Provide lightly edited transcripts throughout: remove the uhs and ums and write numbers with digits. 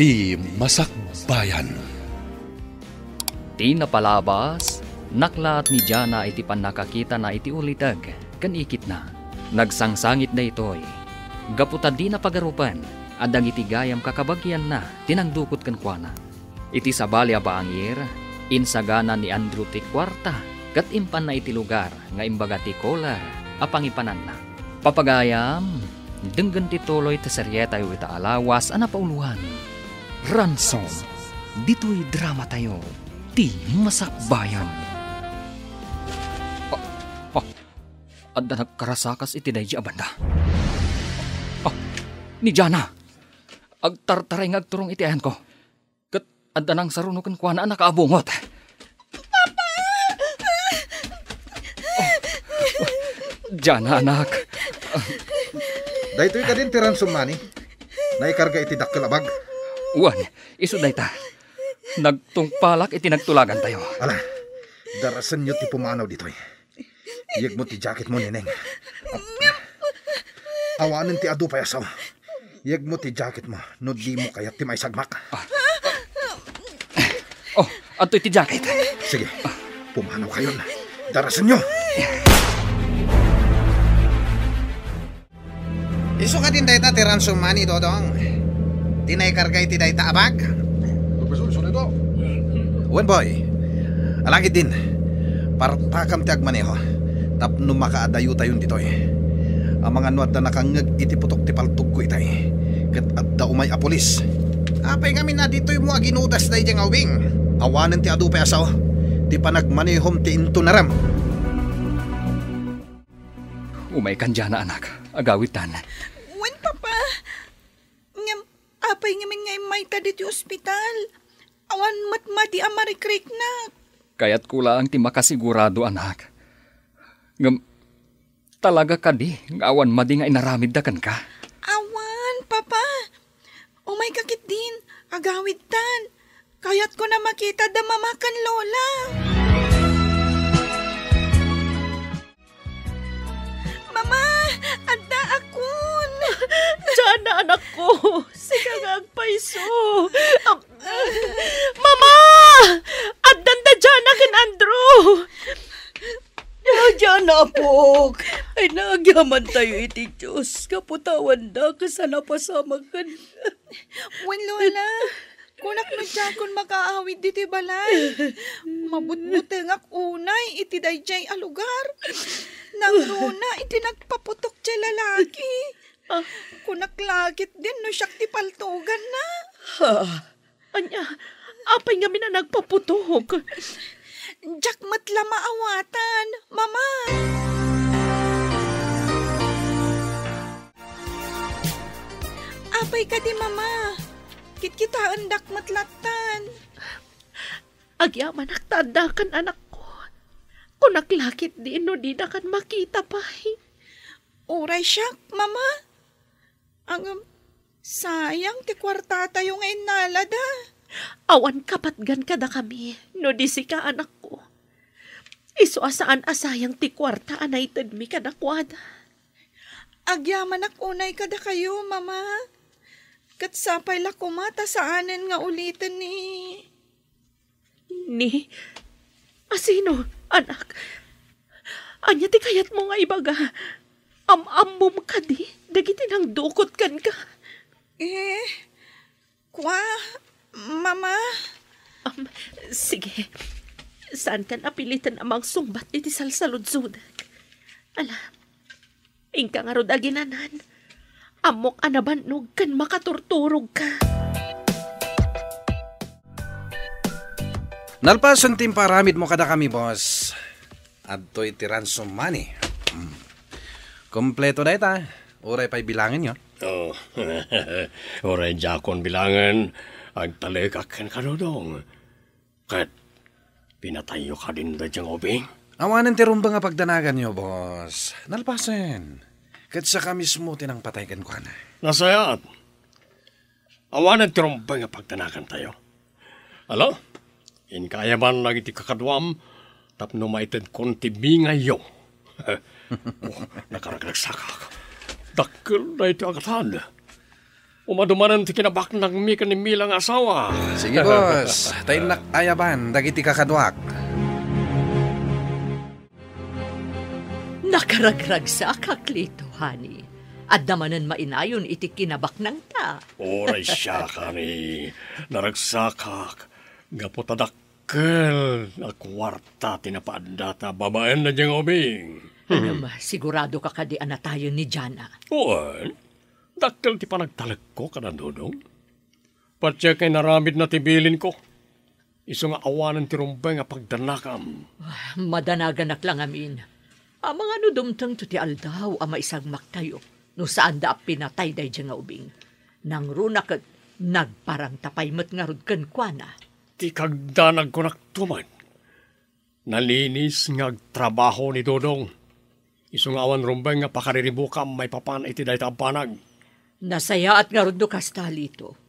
Ti Masakbayan. Ti napalabas, naklat ni Jana iti panakakita na iti ulitag, kan ikit na. Nagsangsangit na ito'y, gaputa di na pagarupan, adang iti gayam kakabagyan na, tinangdukot kan kuana. Iti sabali abangir, insagana ni Andrew ti kwarta, kat impan na iti lugar, nga imbaga ti kolar, apangipanan na. Papagayam, denggan ti tuloy ta seryeta yu ita alawas, anapauluhan. Ransom, dito'y drama tayo, ti Masakbayan. Adda nagkarasakas iti dayji abanda. Ni Jana, agtartaray nga agturong iti ayan ko. Kat adda nang sarunukan kwa na nakaabungot. Papa! Jana, anak. Daytoy ka din tiran sumani. Naikarga iti dakkel abag. Uwan, iso dayta. Nagtungpalak iti nagtulagan tayo. Ala, darasan nyo ti pumanaw ditoy. Iyag mo ti jacket mo, Neneng. Awanan ti adu payasaw. Iyag mo ti jacket mo, no di mo kayat ti may sagmak. Ato ti jacket. Sige, pumanaw kayo na. Darasan nyo. Iso ka din dayta ti ransom money, Dodong. Tinay kargay ti dayta abag. Wen boy, alagid din. Partakam ti agmaneho. Tapno makaadayo tayo dito eh. Ang mga nuat na nakangag iti putok ti paltog ko itay. Kat adda umay apolis. Apay kami na dito'y mo aginudas na ijang awing. Awanan ti adu pa asaw. Di pa nagmanihom ti into naram. Umay kan Jana, anak. Agawitan. Wen, papa. Apay ngamin ngay may ta dito ospital. Awan matmati amarikrik na. Kaya't kula ang ti makasigurado, anak. Talaga ka di, nga awan madi nga inaramid da kan ka. Awan, papa. Umay kakit din, agawid tan. Kayat ko na makita da mamakan lola. Mama, anda akun. Jana, anak ko. Sige nga agpaiso. Mama! Addan da Jana kin Andrew. Jana, apok. Ay, nagyaman tayo iti Diyos. Kaputawan da, kasana pasamakan. Wen, lola. Kunak no dyan kung makaawid diti balay. Mabutbutengak unay iti dayjay a lugar. Nang runa iti nagpaputok ti lalaki. Kunak lagit din no siyak ti paltugan na. Anya, apay nga mina nagpaputok. Diyak matla maawatan, mama. Apay ka di, mama. Kitkitaan dak matlatan. Agyaman naktanda kan anak ko. Kung naglakit din no di na kan makita pa. Uray siyak, mama. Ang sayang ti kwarta tayo ngayon nalada. Awan kapatgan ka da kami, no di si ka anak ko. Iso asaan asayang ti kwarta anay tadmi ka da kwada. Agyaman ak unay ka da kayo, mama. Kat sapay la kumata saanan nga ulitin ni... Ni? Asino, anak? Anya ti kayat mo nga ibaga. Am-amom ka di, dagiti nang dukot kan ka. Mama? Sige. Saan kan apilitan amang sumbat iti salsaludsud? Ala, ingka nga rod aginanan. Amok anabanog kan makaturturog ka. Nalpasan timparamid mo kada kami, boss. Adto'y ti ransom money. Kompleto na ita. Uray pa'y bilangin nyo. Uray jakon bilangan. Agtalikakan ka dodong. Kat, pinatayo ka din da diyang obing. Awanan ti rumba nga pagdanagan nyo, boss. Nalpasan. Kat sa ka mismo tinang pataykan ko na. Nasayat. Awanan ti rumba nga pagdanagan tayo. Alo? Inkaya man lagi ti kakadwam, tapno maited konti bingayo. Nakaraglagsaka. Dakil na ito agatan. Umadumanan ti kinabak ng mi kanimilang asawa. Sige, boss. Tayo nakayaban, dagiti kakadwak. Nakaragrag sa akaklito, honey. At namanan mainayon iti kinabak ng ta. Oray siya ka ni naragsakak. Gapotadakkel na kwarta tinapaandata babaen na diyang ubing. Sigurado ka kadian na tayo ni Jana. Oan, dakkel ti panagtalag ko kanandodong. Patya kay naramid na tibilin ko. Iso nga awanan ti rumbay nga pagdanakam. Madanaganak lang amin. Ang mga nudumtang to ti aldaw ang maisagmak tayo. No saan da pinatay day dyan nga ubing. Nang runa kat nagparang tapay mat nga rod kan kwa. Ti kagdanag ko naktuman. Nalinis nga trabaho ni Dodong. Isong awan rumbay nga pakariribuka may papan iti day tapanag. Nasaya at nga rod do kastalito.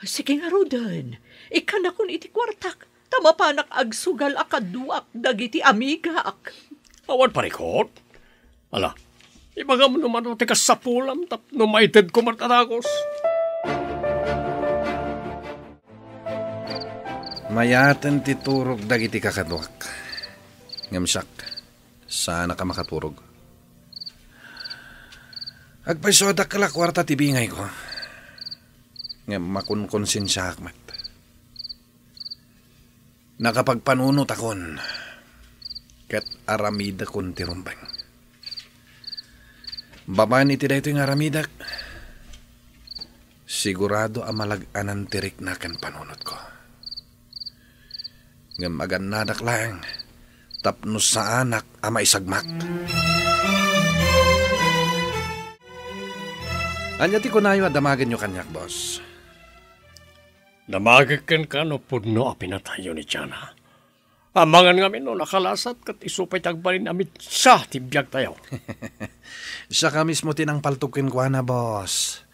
Sige nga rodan. Ikan akon iti kwartak. Tama panak agsugal akaduak dagiti amiga ak. Awan parikot. Ala, ibaga mo naman ang tikas sa pulam tap numaited ko matadagos. Mayatan ti turog dagiti kakadwak. Ngamsak, sana ka makaturog. Agpaisodak kala kwarta ti bingay ko. Ngam makunkonsensya akmat. Nakapagpanunot akon. Kat aramida kon ti rumbang. Babaan iti dayto yung aramidak. Sigurado amalag-anan tirik na kan panunot ko. Ngam aganadak lang. Tapno sa anak ama isagmak. Anya ti kunayo at damagan nyo kanyak, boss. Damagan ka no pudno a pinatayo ni Jana. Amangan nga no nakalasat kat isupay tagbalin amit sa tibiyag tayo. Siya ka mismo tinang paltukin ko na, boss.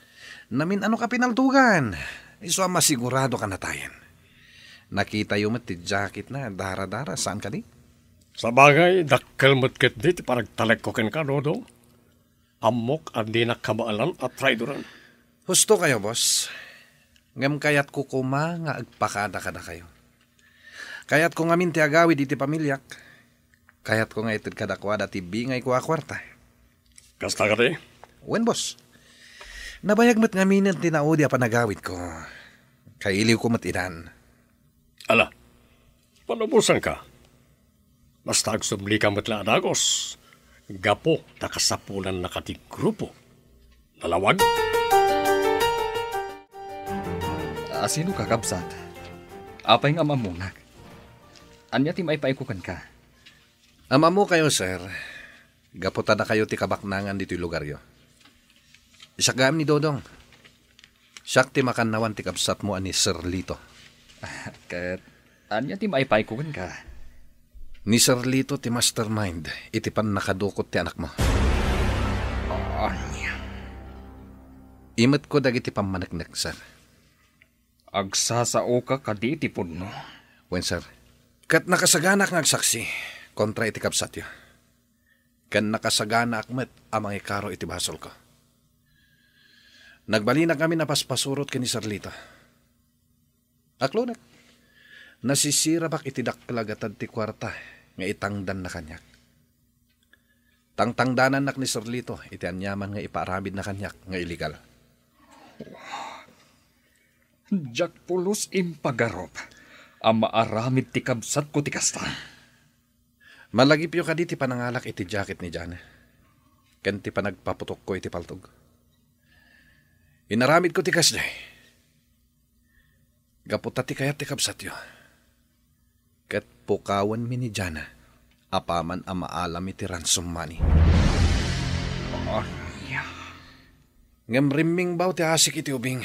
Namin ano ka pinaltugan. Iso masigurado ka na tayan. Nakita yung mat ti jacket na dara-dara. Saan ka di? Sa bagay, dakkel matket di ti paragtalag ko ken ka, Dodong. Amok at di nakabaalan at traidoran. Husto kayo, boss. Ngam kayat ko kuma nga agpakada-kada kayo. Kayat ko nga minti agawid iti pamilyak. Kayat ko nga itid kadakwada ti bingay ko akwarta. Kasta ka di? Wen, boss. Nabayag mat nga minat tinaudi a panagawid ko. Kailiw ko mat idan. Ala, panubusan ka. Basta agsumli ka mat laadagos. Gapo, takasapulan na kati grupo. Nalawag? Sino ka, kabsat? Apay nga mamunag. Anya ti maipaikukan ka? Ama mo kayo, sir. Gaputa na kayo ti kabaknangan dito'y lugaryo. Siya gam ni Dodong. Siya ti makannawan ti kabsat mo ani Sir Lito. Kat, anya ti maipaikukan ka? Ni Sir Lito ti mastermind. Iti pan nakadukot ti anak mo. Anya? Imat ko dagiti pamanagnak, sir. Agsasao ka kaditi pudno. Wen, sir. Kat nakasaganak nga agsaksi kontra iti kabsat yo. Kan nakasaganak met amang ikaro iti basol ko. Nagbalina kami na paspasurot kini Sir Lito. Aklonak. Nasisira bak iti daklagatan ti kwarta nga itangdan na kanyak. Tangtangdanan nak ni Sir Lito iti anyaman nga ipaaramid na kanyak nga illegal. Jack pulos impagarop. Ang maaramid ti kabsat ko ti kasta. Malagip yo ka di ti panangalak iti jacket ni Jana. Ken ti panagpaputok ko iti paltog. Inaramid ko ti kasday. Gaputa ti kayat ti kabsat yo. Ket pukawan mi ni Jana. Apaman ang maalam iti ransom money. Ngam rimming baw ti asik iti ubing.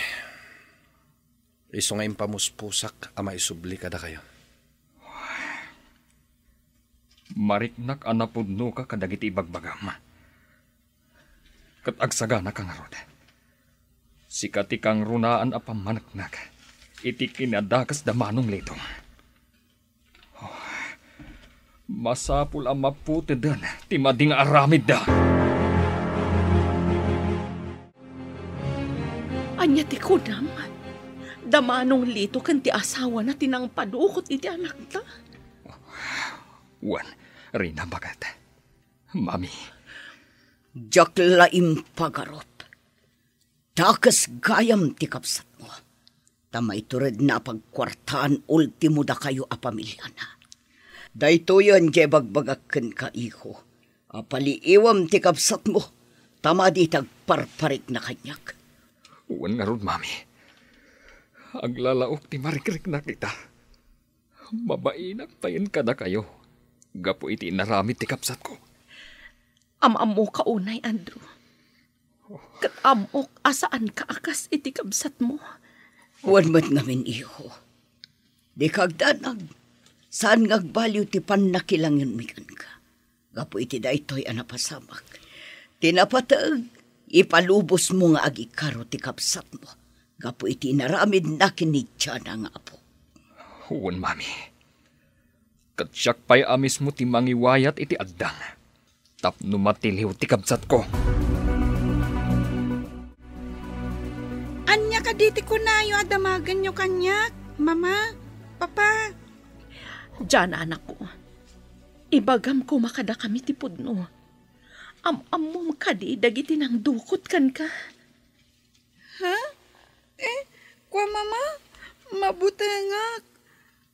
Iso nga impamuspusak ama isubli kada kayo. Mariknak anapudno ka kadagiti ibagbagama. Kat agsagana kang arod. Sikati kang runaan a pamanaknak. Iti kinadakas da manong litong. Masapul ang maputidan. Ti mading aramid da. Anya ti kunam. Damanong lito kan ti asawa na tinang padukot iti anak ta. Wan, Rina bagat. Mami. Jaklaim pagarot. Takas gayam ti kapsat mo. Tamay tured na pagkwartaan ultimo da kayo a pamilya na. Dayto yan kay bagbagakken ka iho. Apaliiwam ti kapsat mo. Tama di tagparparik na kanyak. Wan nga ron, mami. Aglalaok ti marikrik na kita. Mabainak tayin ka na kayo. Gapo iti naramit ti kapsat ko. Amam mo kaunay, Andrew. Kat amok asaan ka akas iti kapsat mo. Wan mat ngamin iho. Di kagdanag. Saan ngagbaliw ti panakilangin mikan ka. Gapo iti daytoy anapasamak. Tinapatag, ipalubos mo nga agikaro ti kapsat mo. Gapo iti naramid na kinitya na nga apo. Huwan, mami. Katsyak pa'y amis mo ti mangiwayat iti addang. Tapno matiliw ti kapsat ko. Anya ka diti ko na yung adamagan nyo kanyak. Mama, papa. Diyan, anak ko. Ibagam ko makada kami ti pudno. Amom kadi dagiti nang dukot kan ka. Ha? Kwa mama, mabutengak.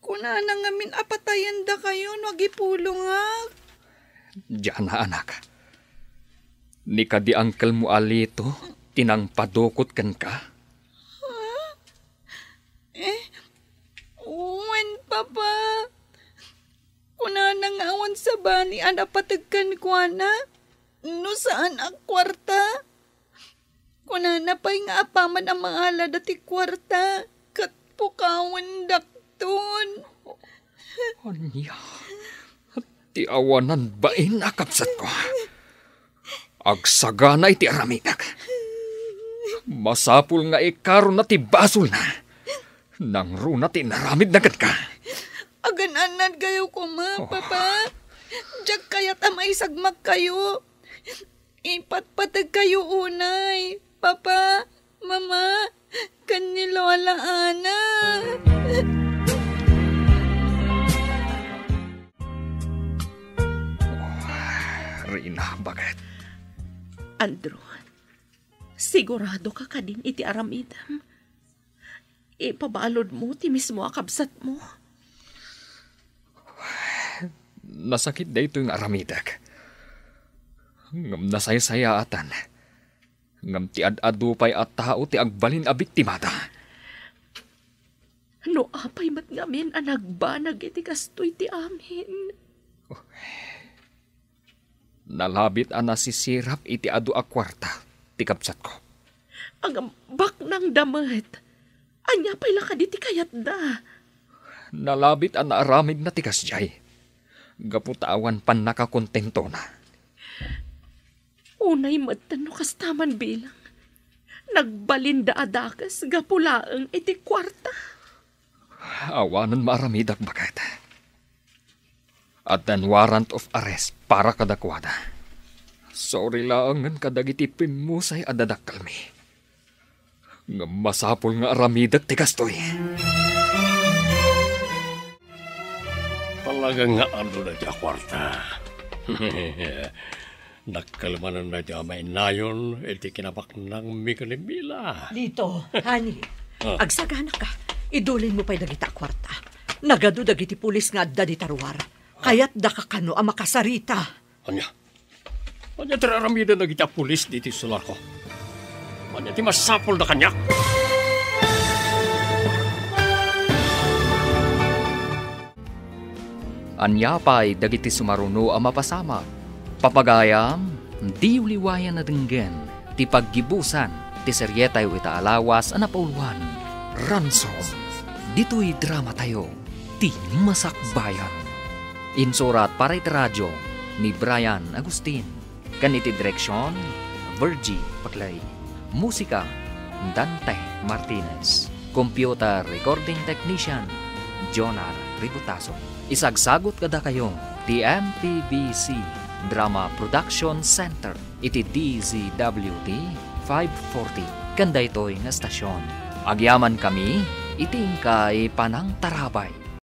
Kuna na ngamin apatayan da kayo, nagipulungak. Diyan na, anak. Ni ka di angkel mo alito, tinang padukot kan ka. Uwan, papa. Kuna nang awan sa bani, anapatagkan ko na. No saan ang kwarta? Kuna na pa'y nga apaman ang mga ala dati kwarta. Katpukawan dakton. Anya, ti awanan bain akapsat ko. Agsagana iti aramitak. Masapul nga ikaro na ti basol na. Nang runa ti naramid na ka. Agananan kayo ko, papa. Diyak kaya tamay sagmak kayo. Ipatpatag kayo unay. Papa, mama, kanilola ana. Rina, bakit? Andrew, sigurado ka din iti aramidam. Ipabalod mo ti mismo akabsat mo. Nasakit da ito yung aramidak. Ngam nasaya-sayaatan. Ngam ti ad-adupay at tao ti agbalin a biktimata. No apay mat ngamin ang nagbanag iti kastoy ti amin. Nalabit ang nasisirap iti adu a kwarta ti kapsat ko. Ang bak ng damat. Anya pa'y lakad iti kayat da. Nalabit ang naaramid na ti kasjay. Gaputawan pan nakakontento na. Unay matan no kastaman bilang. Nagbalinda adakas gapulaang iti kwarta. Awanan maaramidak bakit. At an warrant of arrest para kadakwada. Sorry laangan kadagiti pinmusay adadakkal mi. Nga masapol nga aramidak ti kastoy. Talaga nga ano na di kwarta. Nakalmanan na di amay nayon, iti kinapak ng mikanimila. Dito, honey. Agsagana ka. Idulin mo pa'y dagita kwarta. Nagado dagiti pulis nga adda di tarwar. Kaya't da kakano ang makasarita. Anya tiraramida na kita pulis diti sular ko. Anya ti masapol na kanyak. Anya pa'y dagiti sumaruno ang mapasama. Papagayam, di uliwayan na denggen. Ti paggibusan, ti seryetay ita alawas ang napauluan. Ransom, dito'y drama tayo. Ti Masakbayan. Insurat para iti radyo ni Brian Agustin. Kaniti direksyon, Virgie Paclay. Musika, Dante Martinez. Computer Recording Technician, Jonar Ributaso. Isagsagot kada kayo, the MPBC Drama Production Center. Iti DZWD 540 kanda ito'y nga stasyon. Agyaman kami, iting kay Panang Tarabay.